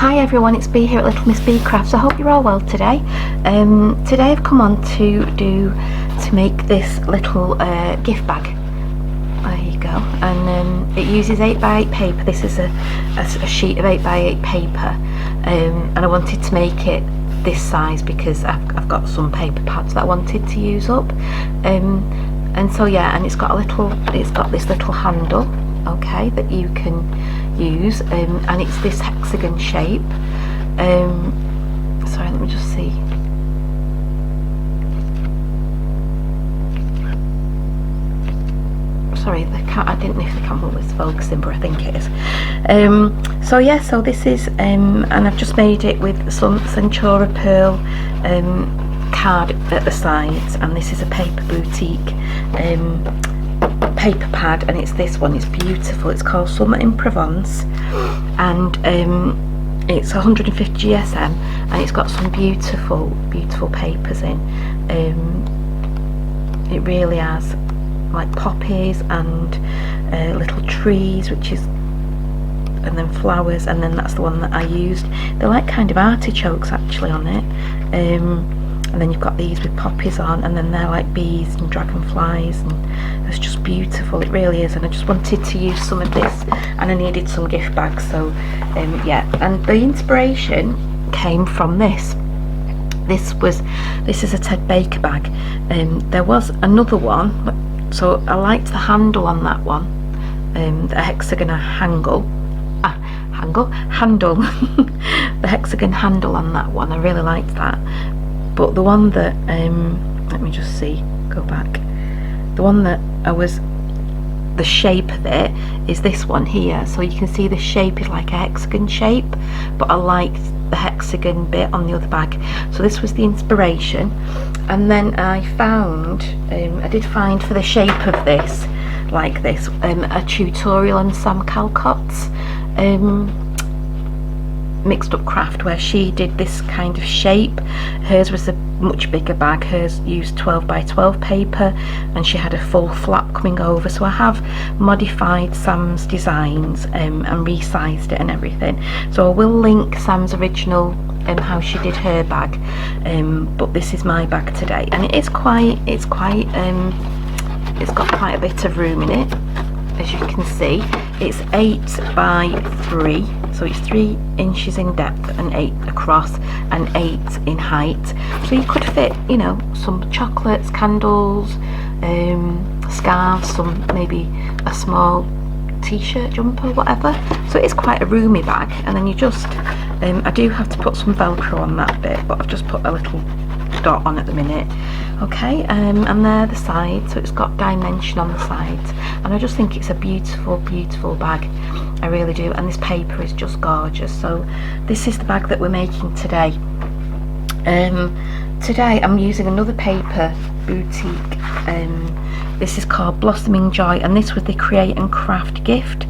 Hi everyone, it's Bee here at Little Miss Bee Crafts. I hope you're all well today. Today I've come on to make this little gift bag. There you go. And it uses 8x8 paper. This is a sheet of 8x8 paper, and I wanted to make it this size because I've got some paper pads that I wanted to use up. And so yeah, and it's got this little handle, okay, that you can use, and it's this hexagon shape. Sorry, let me just see. Sorry, I didn't know if the camera was focusing, but I think it is. So yeah, so this is, and I've just made it with some Centura Pearl card at the sides, and this is a Paper Boutique paper pad, and it's this one. It's beautiful. It's called Summer in Provence, and it's 150 GSM, and it's got some beautiful papers in. It really has like poppies and little trees, and then flowers, and then that's the one that I used. They're like kind of artichokes actually on it, and then you've got these with poppies on, and then they're like bees and dragonflies, and it's just beautiful. It really is. And I just wanted to use some of this, and I needed some gift bags, so yeah. And the inspiration came from this. This is a Ted Baker bag. There was another one, so I liked the handle on that one, the hexagon handle, the hexagon handle on that one. I really liked that. But the one that let me just see, go back. The one that the shape of it is this one here. So you can see the shape is like a hexagon shape, but I liked the hexagon bit on the other bag. So this was the inspiration. And then I did find for the shape of this, like this, a tutorial on Sam Calcott's Mixed Up Craft, where she did this kind of shape. Hers was a much bigger bag. Hers used 12x12 paper, and she had a full flap coming over. So I have modified Sam's designs and resized it and everything. So I will link Sam's original how she did her bag, but this is my bag today, and it's got quite a bit of room in it. As you can see, it's 8x3, so it's 3 inches in depth and 8 across and 8 in height. So you could fit, you know, some chocolates, candles, scarves, some maybe a small t-shirt, jumper, whatever. So it's quite a roomy bag. And then you just, I do have to put some Velcro on that bit, but I've just put a little dot on at the minute. Okay, and there the sides, so it's got dimension on the sides, and I just think it's a beautiful bag. I really do. And this paper is just gorgeous. So this is the bag that we're making today. Today I'm using another Paper Boutique. This is called Blossoming Joy, and this was the Create and Craft gift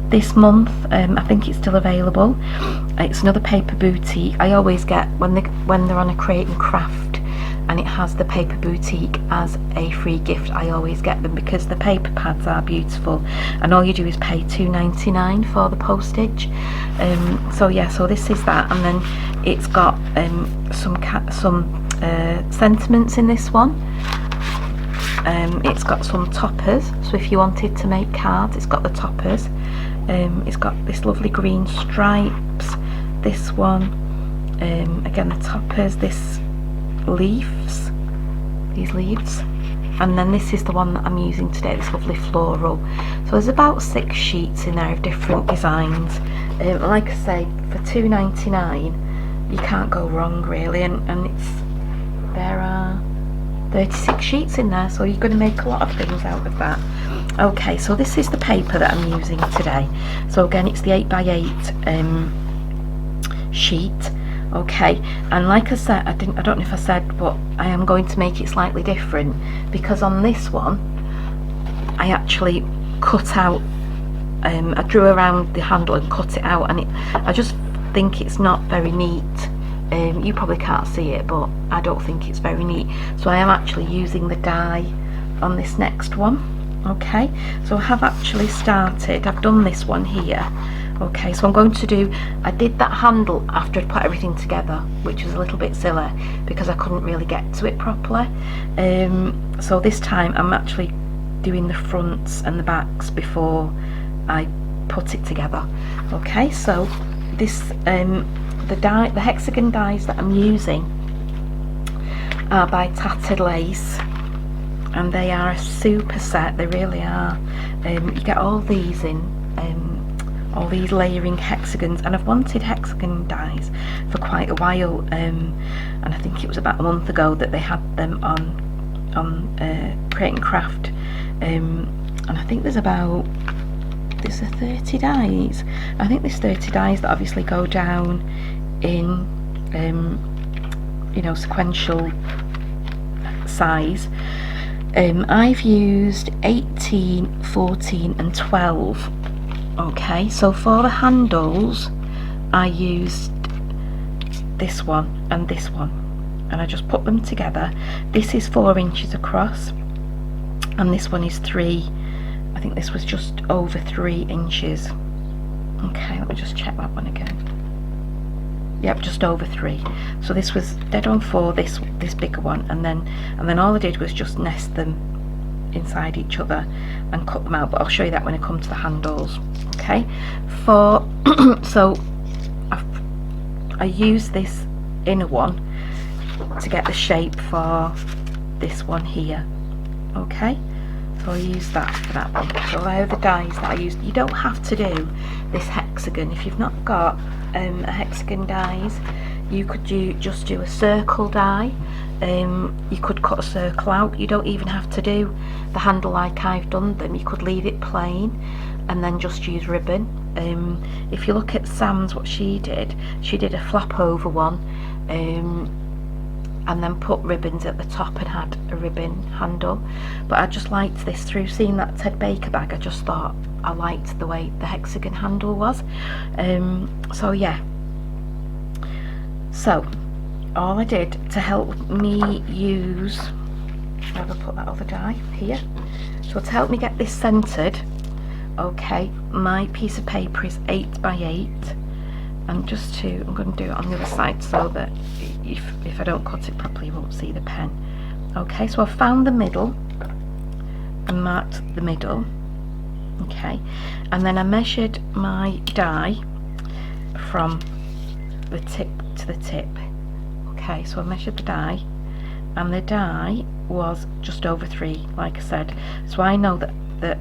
this month. I think it's still available. It's another Paper Boutique. I always get when they're on a Create and Craft and it has the Paper Boutique as a free gift, I always get them because the paper pads are beautiful, and all you do is pay £2.99 for the postage. So yeah, so this is that, and then it's got some sentiments in this one. It's got some toppers, so if you wanted to make cards, it's got the toppers. It's got this lovely green stripes, this one, again the toppers, these leaves, and then this is the one that I'm using today, this lovely floral. So there's about 6 sheets in there of different designs. Like I say, for £2.99 you can't go wrong really, and there are 36 sheets in there, so you're going to make a lot of things out of that. Okay, so this is the paper that I'm using today. So again, it's the 8x8 sheet. Okay, and like I said, I don't know if I said, but I am going to make it slightly different, because on this one I actually cut out, I drew around the handle and cut it out, and I just think it's not very neat. You probably can't see it, but I don't think it's very neat, so I am actually using the die on this next one. Okay, so I have actually started, I've done this one here, Okay, so I'm going to do, I did that handle after I'd put everything together, which was a little bit silly because I couldn't really get to it properly. So this time I'm actually doing the fronts and the backs before I put it together. Okay, so this the hexagon dies that I'm using are by Tattered Lace, and they are a super set. They really are. You get all these in all these layering hexagons, and I've wanted hexagon dies for quite a while, and I think it was about a month ago that they had them on Create and Craft, and I think there's 30 dies. I think there's 30 dies that obviously go down in you know, sequential size. I've used 18, 14 and 12. Okay, so for the handles I used this one and this one, and I just put them together. This is 4 inches across and this one is 3. I think this was just over 3 inches. Okay, let me just check that one again. Yep, just over 3. So this was dead on 4, this bigger one, and then all I did was just nest them inside each other and cut them out, but I'll show you that when I come to the handles. Okay, for so I use this inner one to get the shape for this one here. Okay, so I'll use that for that one. So they are the dies that I used. You don't have to do this hexagon if you've not got a hexagon dies. You could just do a circle die. You could cut a circle out. You don't even have to do the handle like I've done them. You could leave it plain and then just use ribbon. If you look at Sam's, what she did a flap over one, and then put ribbons at the top and had a ribbon handle. But I just liked this through seeing that Ted Baker bag. I just thought I liked the way the hexagon handle was. So yeah, so all I did to help me use, where have I put that other die? Here. So to help me get this centered, okay, my piece of paper is 8 by 8, and I'm going to do it on the other side so that if I don't cut it properly you won't see the pen. Okay, so I found the middle and marked the middle. Okay, and then I measured my die from the tip to the tip. Okay, so I measured the die, and the die was just over 3, like I said. So I know that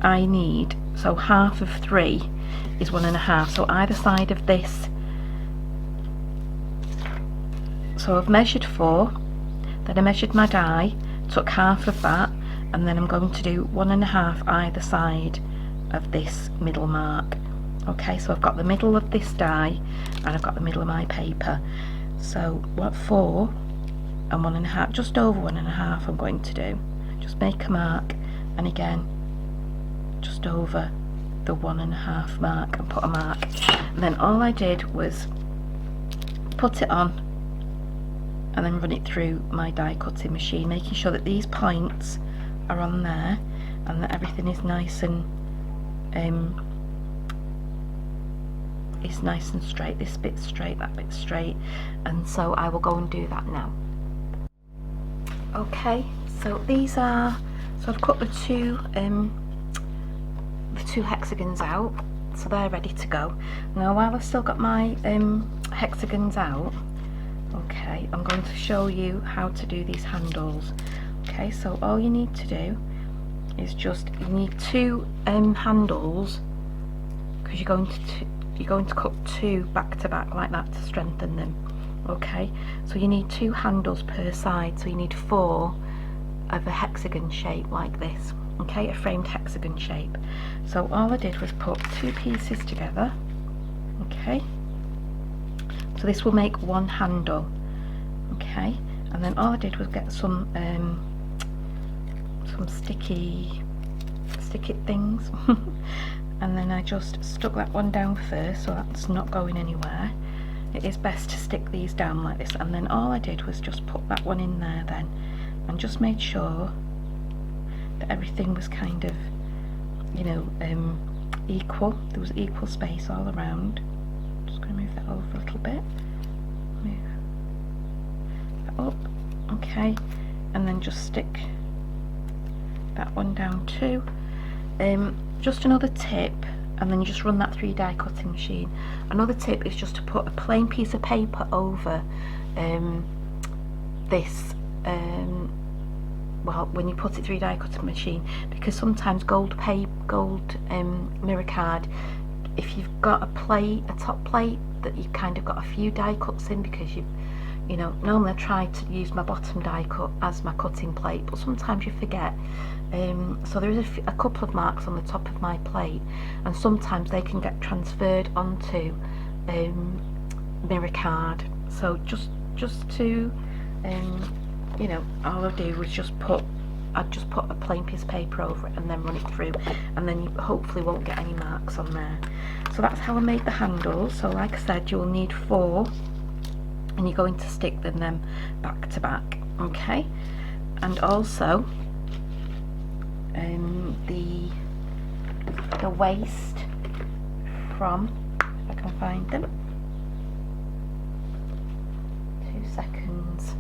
I need, so half of 3 is 1.5, so either side of this. So I've measured 4, then I measured my die, took half of that, and then I'm going to do 1.5 either side of this middle mark. Okay, so I've got the middle of this die and I've got the middle of my paper. So what, 4 and 1.5, just over 1.5 I'm going to do. Just make a mark, and again just over the 1.5 mark and put a mark. And then all I did was put it on and then run it through my die cutting machine, making sure that these points are on there and that everything is nice and straight. This bit straight, that bit straight, and so I will go and do that now. Okay, so these are, so I've cut the two hexagons out, so they're ready to go. Now while I've still got my hexagons out, okay, I'm going to show you how to do these handles. Okay, so all you need to do is you need 2 handles, because you're going to cut 2 back to back like that to strengthen them. Okay, so you need 2 handles per side, so you need 4 of a hexagon shape like this. Okay, a framed hexagon shape. So all I did was put 2 pieces together. Okay, so this will make 1 handle. Okay, and then all I did was get some sticky things and then I just stuck that one down first, so that's not going anywhere. It is best to stick these down like this, and then all I did was just put that one in there then, and just made sure that everything was kind of you know, equal. There was equal space all around. Just going to move that over a little bit. Move that up. Okay, and then just stick that one down too. Just another tip, and then you just run that 3 die cutting machine. Another tip is just to put a plain piece of paper over this well, when you put it through die cutting machine, because sometimes gold mirror card, if you've got a top plate that you've kind of got a few die cuts in, because you know, normally I try to use my bottom die cut as my cutting plate, but sometimes you forget. So there is a couple of marks on the top of my plate, and sometimes they can get transferred onto mirror card. So just to you know, all I do was I'd just put a plain piece of paper over it and then run it through, and then you hopefully won't get any marks on there. So that's how I made the handles. So like I said, you'll need 4, and you're going to stick them back to back. Okay, and also the waist from, if I can find them, 2 seconds.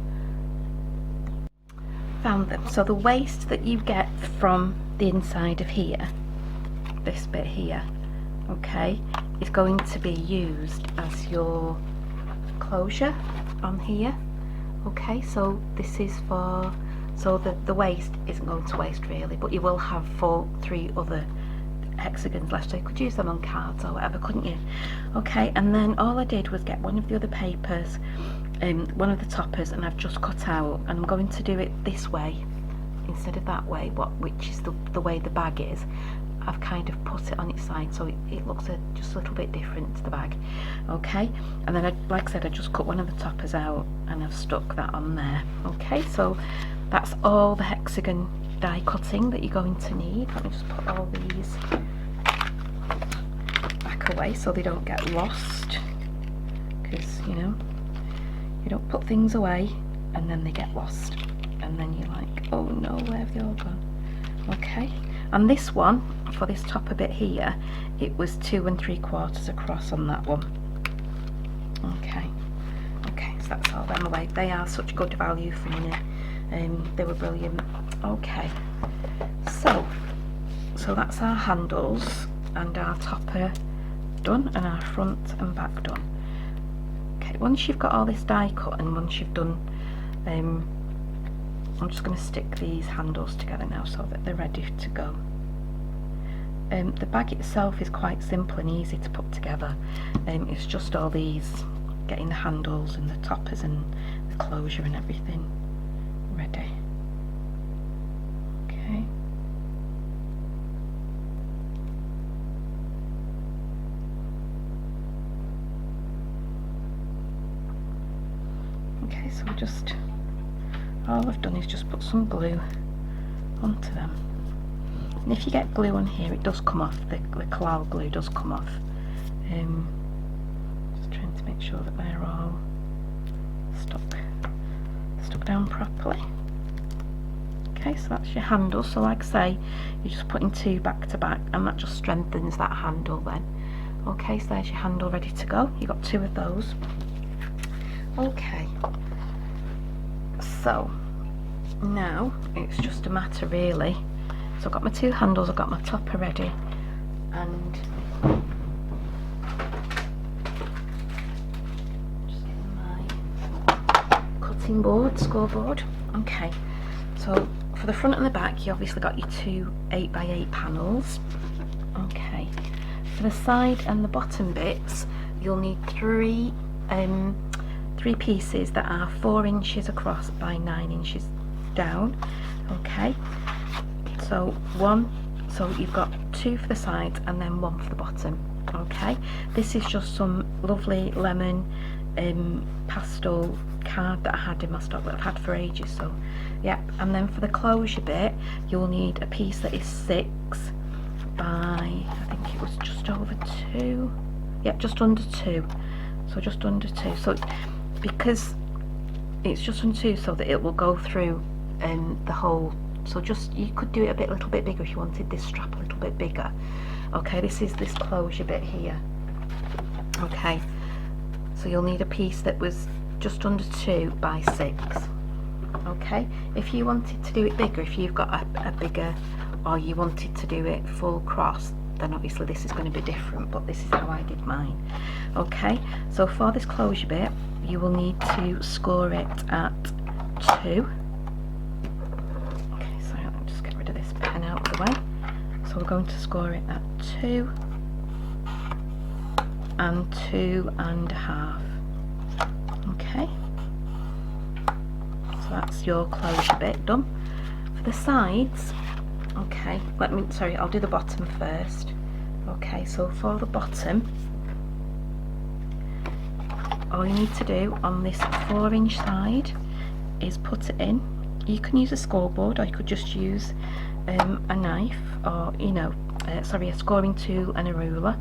Found them. So the waist that you get from the inside of here, this bit here, okay, is going to be used as your closure on here. Okay, so this is for, so the waist isn't going to waste really, but you will have 3 other hexagons left, so you could use them on cards or whatever, couldn't you? Okay, and then all I did was get one of the other papers, one of the toppers, and I've just cut out, and I'm going to do it this way instead of that way, which is the way the bag is. I've kind of put it on its side so it looks just a little bit different to the bag. Okay, and then like I said, I just cut one of the toppers out and I've stuck that on there. Okay, so that's all the hexagon die cutting that you're going to need. Let me just put all these back away so they don't get lost, because you know, you don't put things away and then they get lost and then you're like, oh no, where have they all gone? Okay, and this one, for this topper bit here, it was 2 3/4 across on that one. Okay, so that's all them away. They are such good value for money. They were brilliant. Okay, so that's our handles and our topper done, and our front and back done. Okay, once you've got all this die cut, and once you've done, I'm just going to stick these handles together now so that they're ready to go. The bag itself is quite simple and easy to put together. It's just all these, getting the handles and the toppers and the closure and everything ready. Okay. Okay, so all I've done is just put some glue onto them. And if you get glue on here, it does come off, the Collal glue does come off. Just trying to make sure that they're all stuck down properly. Okay, so that's your handle. So like I say, you're just putting 2 back to back, and that just strengthens that handle then. Okay, so there's your handle ready to go. You've got 2 of those. Okay, so now it's just a matter really. So I've got my 2 handles, I've got my topper ready, and just getting my cutting board, scoreboard. Okay, so for the front and the back, you obviously got your 2 8x8 panels. Okay, for the side and the bottom bits, you'll need 3 pieces that are 4 inches across by 9 inches down. Okay, so you've got 2 for the sides and then 1 for the bottom. Okay, this is just some lovely lemon pastel card that I had in my stock that I've had for ages. So yeah, and then for the closure bit, you'll need a piece that is 6 by, I think it was just over 2. Yep, just under 2. So just under 2. So because it's just under 2, so that it will go through the whole So just, you could do it a little bit bigger if you wanted this strap a little bit bigger. Okay, this is this closure bit here. Okay, so you'll need a piece that was just under 2 by 6. Okay, if you wanted to do it bigger, if you've got a bigger, or you wanted to do it full cross, then obviously this is going to be different, but this is how I did mine. Okay, so for this closure bit, you will need to score it at 2. Okay, so I'll just get rid of this pen out of the way. So we're going to score it at 2 and 2.5. Okay, so that's your closure bit done. For the sides, okay, I'll do the bottom first. Okay, so for the bottom, all you need to do on this 4-inch side is put it in. You can use a scoreboard, or you could just use a knife, or a scoring tool and a ruler,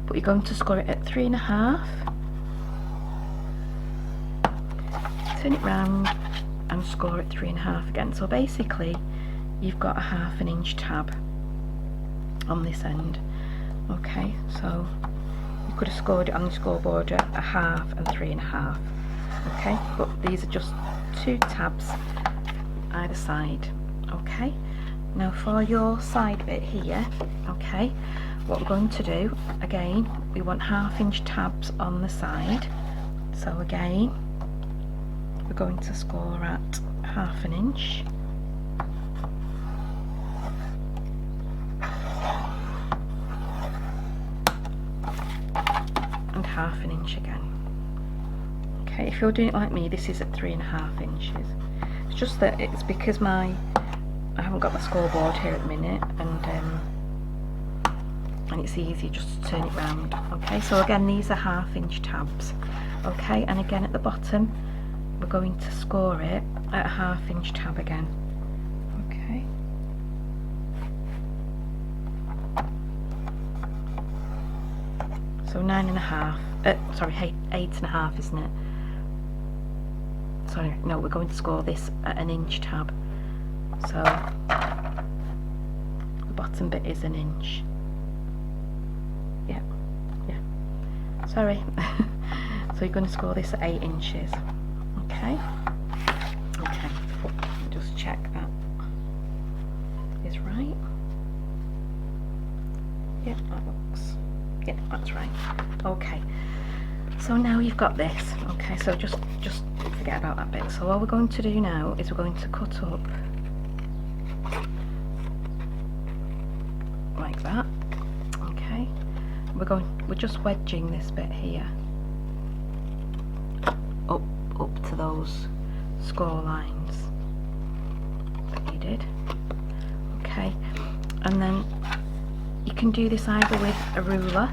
but you're going to score it at 3.5. Turn it round and score at 3.5 again. So basically you've got a 1/2 inch tab on this end. Okay, so you could have scored it on the scoreboard at 1/2 and 3.5. Okay, but these are just 2 tabs either side. Okay, now for your side bit here, okay, what we're going to do, again, we want 1/2 inch tabs on the side. So again, we're going to score at 1/2 inch. And 1/2 inch again. Okay, if you're doing it like me, this is at 3.5 inches. It's just that it's because I haven't got my scoreboard here at the minute, and it's easier just to turn it round. Okay, so again, these are 1/2 inch tabs. Okay, and again at the bottom, we're going to score it at a 1/2 inch tab again. Okay. So 9.5, sorry, 8.5, isn't it? Sorry, no, we're going to score this at 1 inch tab. So the bottom bit is 1 inch. Yeah. Sorry. So you're going to score this at 8 inches. Okay. Just check that is right. Yeah, that's right. Okay. So now you've got this. Okay, so just forget about that bit. So all we're going to do now is we're going to cut up like that. Okay. We're just wedging this bit here up to those score lines that you did. Okay, and then you can do this either with a ruler,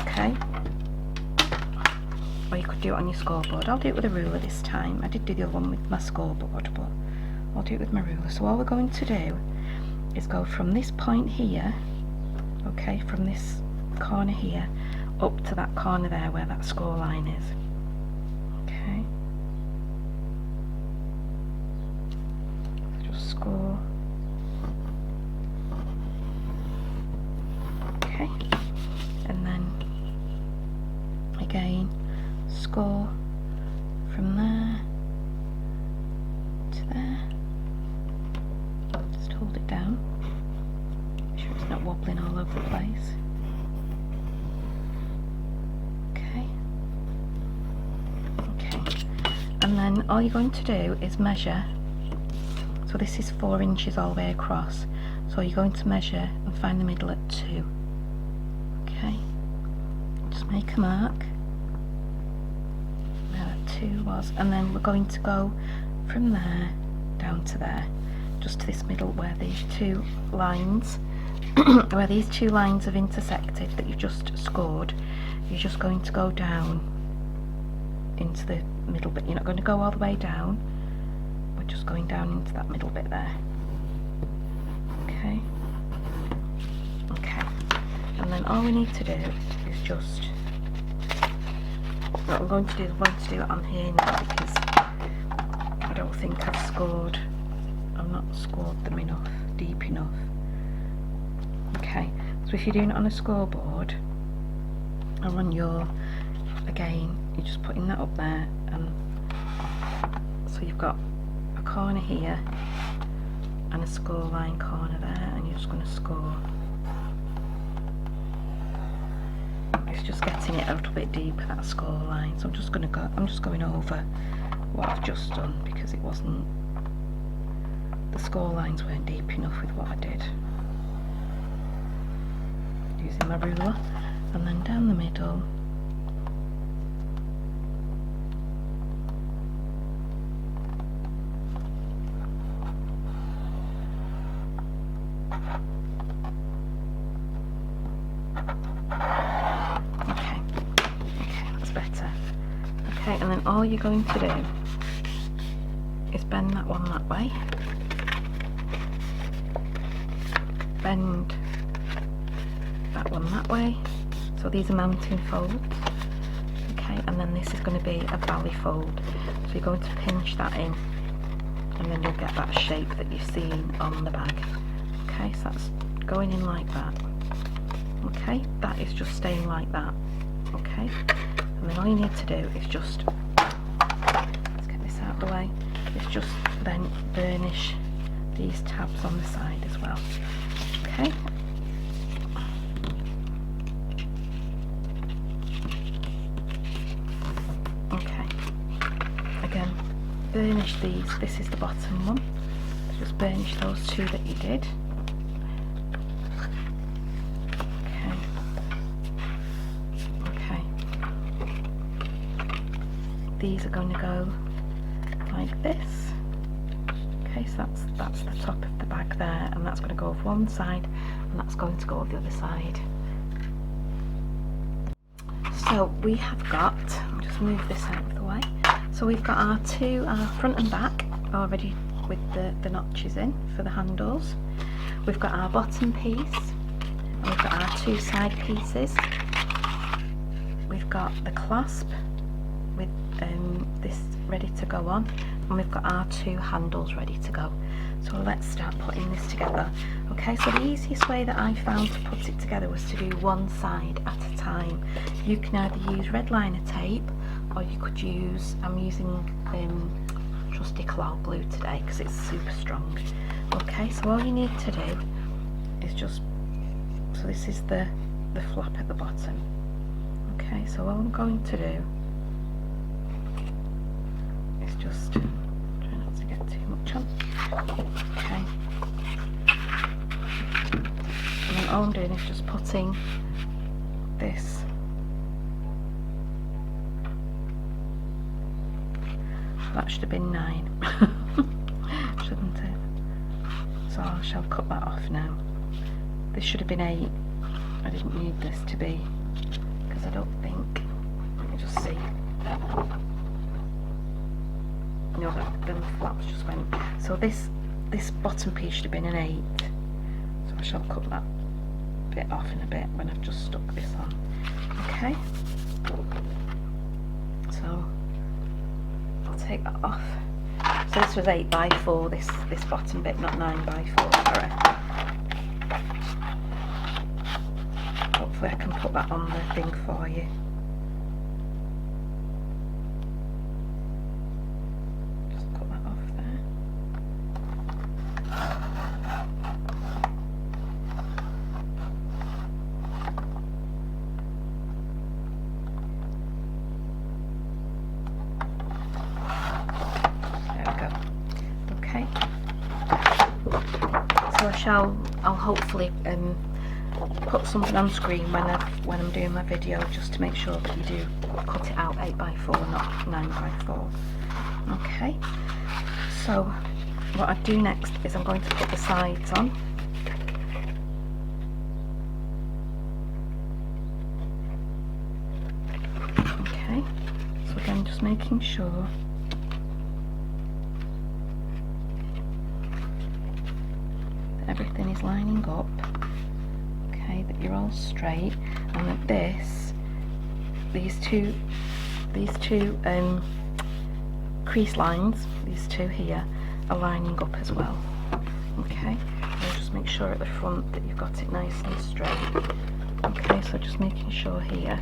okay, or you could do it on your scoreboard. I'll do it with a ruler this time. I did do the other one with my scoreboard, but I'll do it with my ruler. So all we're going to do is go from this point here, okay, from this corner here up to that corner there where that score line is. Okay, just score. Okay, and then again score from there to there. Just hold it down, make sure it's not wobbling all over the place. And then all you're going to do is measure. So this is 4 inches all the way across, so you're going to measure and find the middle at 2. Okay, just make a mark where that 2 was, and then we're going to go from there down to there, just to this middle where these 2 lines where these 2 lines have intersected that you've just scored. You're just going to go down into the middle bit. You're not going to go all the way down, we're just going down into that middle bit there. Okay, and then all we need to do is just, what I'm going to do is I'm going to do it on here now, because I don't think I've scored, I've not scored them enough, deep enough. Okay, so if you're doing it on a scoreboard or on your, again, you're just putting that up there, and so you've got a corner here and a score line corner there, and you're just going to score. It's just getting it a little bit deeper, that score line. So I'm just going over what I've just done, because it wasn't, the score lines weren't deep enough with what I did. Using my ruler, and then down the middle. Okay, and then all you're going to do is bend that one that way, bend that one that way, so these are mounting folds, okay, and then this is going to be a valley fold, so you're going to pinch that in, and then you'll get that shape that you've seen on the bag. Okay, so that's going in like that. Okay, that is just staying like that. Okay, and then all you need to do is just, let's get this out of the way, is just then burnish these tabs on the side as well. Okay. Okay. Again, burnish these. This is the bottom one. So just burnish those two that you did. These are going to go like this. Okay, so that's the top of the bag there, and that's going to go over one side, and that's going to go over the other side. So we have got, I'll just move this out of the way. So we've got our front and back already with the notches in for the handles. We've got our bottom piece, and we've got our two side pieces. We've got the clasp with this ready to go on, and we've got our two handles ready to go. So let's start putting this together. Okay, so the easiest way that I found to put it together was to do one side at a time. You can either use red liner tape, or you could use, I'm using trusty cloud glue today because it's super strong. Okay, so all you need to do is just, so this is the flap at the bottom. Okay, so all I'm going to do is just try not to get too much on. Okay, and then all I'm doing is just putting this that should have been 9 shouldn't it? So I shall cut that off now. This should have been 8. I didn't need this to be, because I don't think, let me just see, no, the flaps just went, so this bottom piece should have been an 8, so I shall cut that bit off in a bit when I've just stuck this on. Okay, so I'll take that off. So this was 8 by 4, this bottom bit, not 9 by 4, sorry. Hopefully I can put that on the thing for you. Just cut that off there. There we go. Okay. So I'll hopefully put something on screen when I'm doing my video, just to make sure that you do cut it out 8 by 4, not 9 by 4. Okay, so what I do next is I'm going to put the sides on. Okay, so again, just making sure that everything is lining up. That you're all straight, and that these two crease lines, these two here, are lining up as well. Okay, and just make sure at the front that you've got it nice and straight. Okay, so just making sure here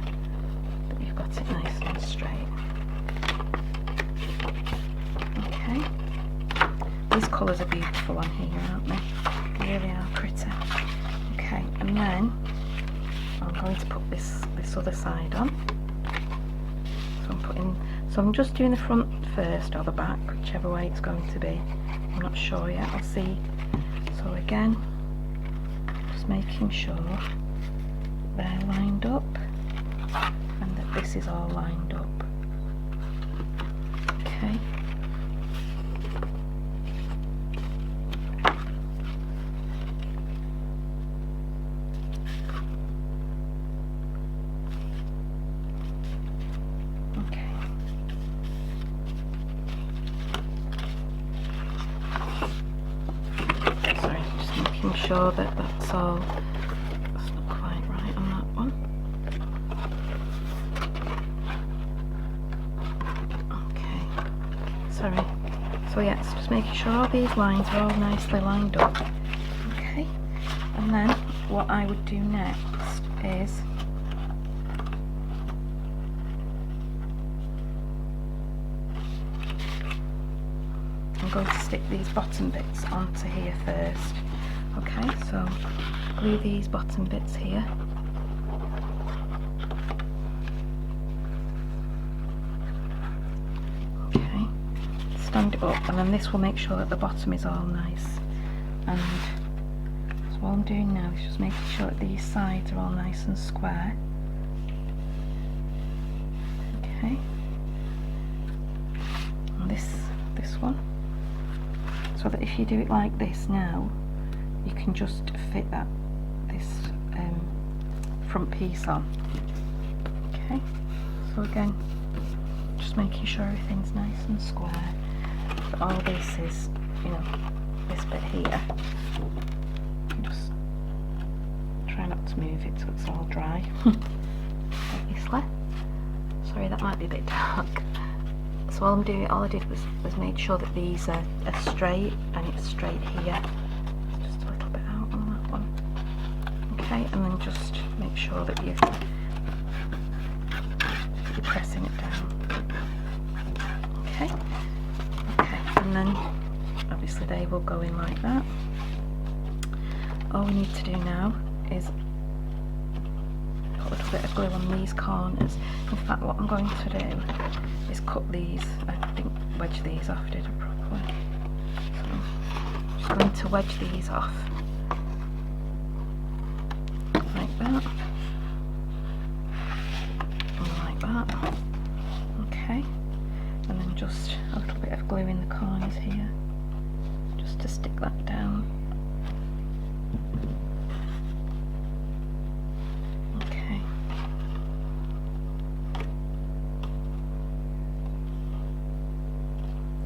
that you've got it nice and straight. Okay, these colours are beautiful on here, aren't they? They really are pretty. Okay, and then I'm going to put this other side on. So I'm just doing the front first or the back, whichever way it's going to be. I'm not sure yet, I'll see. So again, just making sure they're lined up and that this is all lined up. Okay. Making sure that that's not quite right on that one. Okay, sorry. So yes, just making sure all these lines are all nicely lined up. Okay, and then what I would do next is I'm going to stick these bottom bits onto here first. Okay, so glue these bottom bits here. Okay, stand it up, and then this will make sure that the bottom is all nice. And so what I'm doing now is just making sure that these sides are all nice and square. Okay, and this one, so that if you do it like this now, you can just fit this front piece on. Okay, so again, just making sure everything's nice and square. But all this is, you know, this bit here. Just try not to move it so it's all dry. Obviously. Sorry, that might be a bit dark. So all I did was made sure that these are straight, and it's straight here. Okay, and then just make sure that you're pressing it down. Okay, and then obviously they will go in like that. All we need to do now is put a little bit of glue on these corners. In fact, what I'm going to do is cut these, I think wedge these off, did I properly? So I'm just going to wedge these off. Like that, and like that. Okay, and then just a little bit of glue in the corners here, just to stick that down. Okay,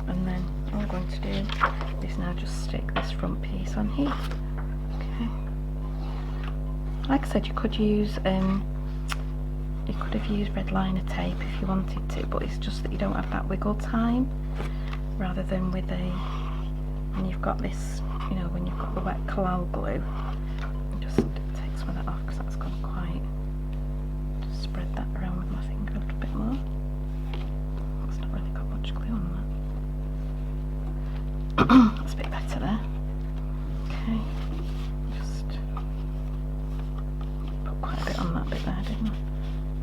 and then all I'm going to do is now just stick this front piece on here. Okay. Like I said, you could use you could have used red liner tape if you wanted to, but it's just that you don't have that wiggle time, rather than with when you've got this, you know, when you've got the wet collal glue. Just take some of that off because that's gone quite. Just spread that around with my finger a little bit more. It's not really got much glue on that. That's a bit better there. Okay. Quite a bit on that bit there, didn't I?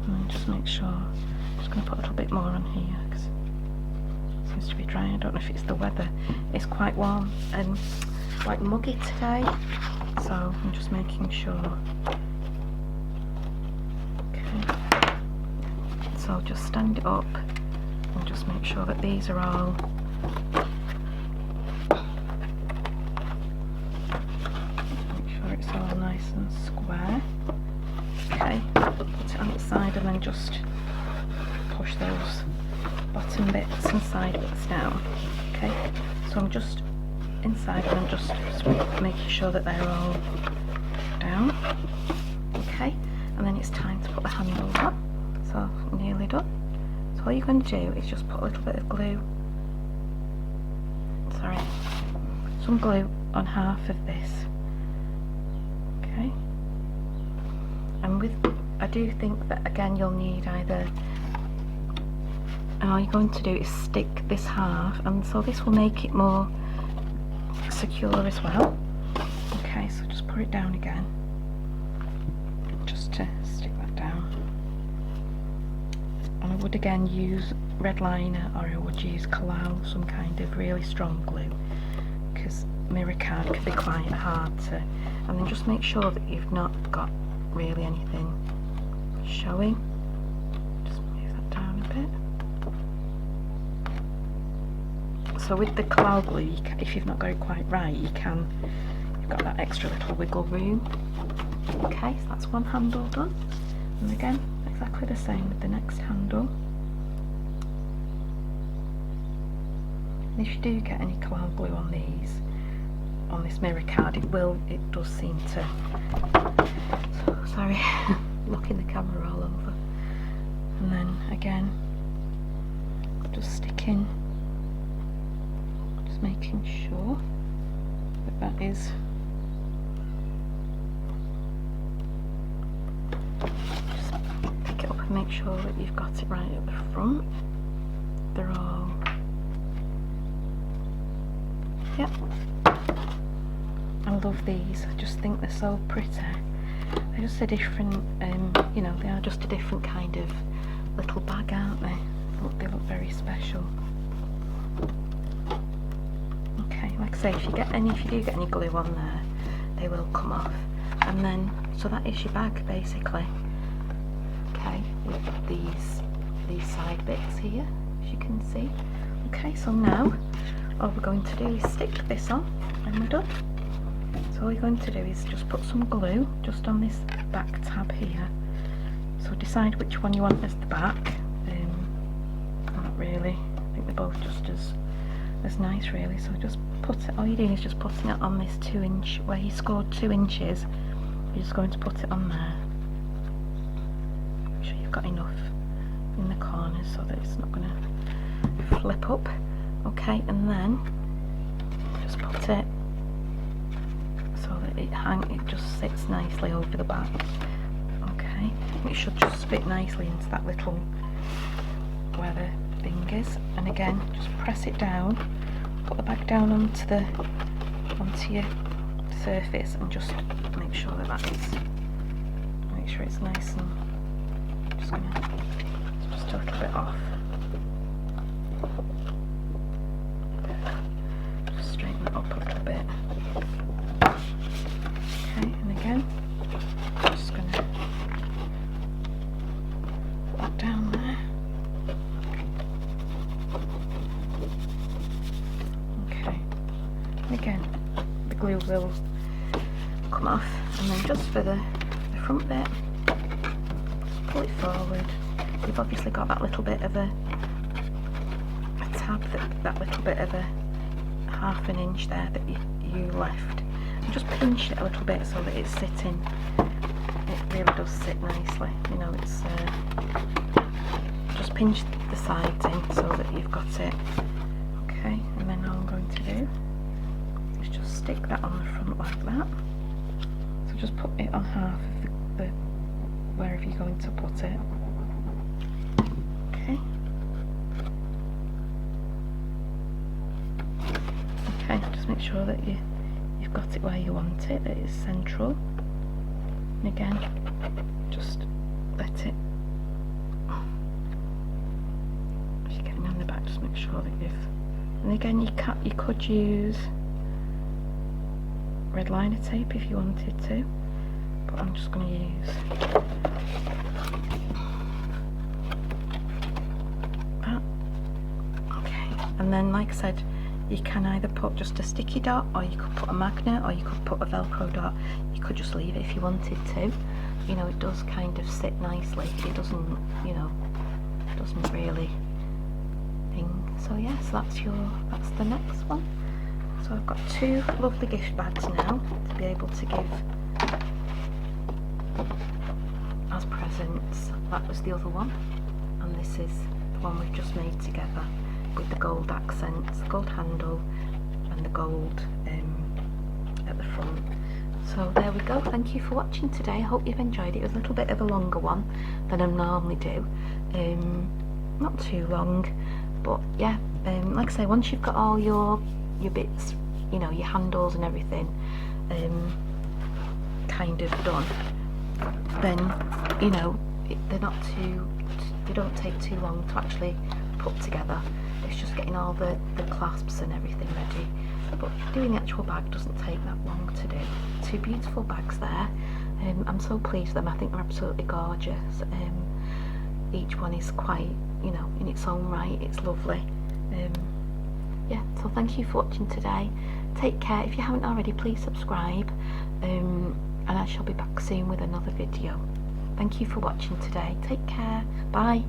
And then just make sure, I'm just going to put a little bit more on here because it seems to be dry. I don't know if it's the weather. It's quite warm and quite muggy today, so I'm just making sure. Okay, so just stand it up and just make sure that these are all it's all nice and square. Okay, put it on its side and then just push those bottom bits and side bits down. Okay, so I'm just inside and I'm just making sure that they're all down. Okay, and then it's time to put the handles on. So nearly done. So all you're going to do is just put a little bit of glue, some glue on half of this. Okay, and I do think that again you'll need either, and all you're going to do is stick this half, and so this will make it more secure as well. Okay, so just put it down again, just to stick that down. And I would again use red liner, or I would use Kalau, some kind of really strong glue, because mirror card can be quite hard to, and then just make sure that you've not got really anything showing. Just move that down a bit. So with the Kalau glue, if you've not got it quite right, you've got that extra little wiggle room. Okay, so that's one handle done, and again exactly the same with the next handle. And if you do get any Kalau glue on these, on this mirror card, it does seem to, sorry, knocking the camera all over. And then again, just sticking, just making sure that that is, just pick it up and make sure that you've got it right at the front. They're all, yep. I love these, I just think they're so pretty. They're just a different, you know, they are just a different kind of little bag, aren't they? They look very special. Okay, like I say, if you do get any glue on there, they will come off. And then, so that is your bag basically. Okay, with these side bits here, as you can see. Okay, so now all we're going to do is stick this on, and we're done. So all you're going to do is just put some glue just on this back tab here. So decide which one you want as the back. Not really, I think they're both just as nice really. So just put it, all you're doing is just putting it on this 2 inch, where you scored 2 inches, you're just going to put it on there. Make sure you've got enough in the corners so that it's not going to flip up. Okay, and then just put it so that it just sits nicely over the back. Okay, it should just fit nicely into that little, where the thing is. And again, just press it down, put the bag down onto your surface, and just make sure that make sure it's nice, and just a little bit off. Just straighten it up a little bit. Okay, and again, just going to put that down there. Okay, and again, the glue will come off, and then just for the front bit, just pull it forward. You've obviously got that little bit of a tab, that little bit of a ½ an inch there that you left. And just pinch it a little bit so that it's sitting. It really does sit nicely. You know, it's just pinch the sides in so that you've got it. Okay, and then all I'm going to do is just stick that on the front like that. So just put it on half of the wherever you're going to put it. Okay. Okay, just make sure that you've got it where you want it, that it's central. And again, just let it, as you're getting on the back, just make sure that and again you could use red liner tape if you wanted to, but I'm just going to use that. Okay, and then like I said, you can either put just a sticky dot, or you could put a magnet, or you could put a Velcro dot. You could just leave it if you wanted to. You know, it does kind of sit nicely. It doesn't, you know, doesn't really thing. So yeah, so that's the next one. So I've got 2 lovely gift bags now to be able to give as presents. That was the other one, and this is the one we've just made together with the gold accents, gold handle, and the gold at the front. So there we go. Thank you for watching today. I hope you've enjoyed it. It was a little bit of a longer one than I normally do. Not too long, but yeah, like I say, once you've got all your bits, you know, your handles and everything kind of done, then you know they don't take too long to actually put together. It's just getting all the clasps and everything ready, but doing the actual bag doesn't take that long to do. Two beautiful bags there. I'm so pleased with them. I think they're absolutely gorgeous. Each one is quite, you know, in its own right, it's lovely. Yeah, so thank you for watching today. Take care. If you haven't already, please subscribe, and I shall be back soon with another video. Thank you for watching today. Take care. Bye.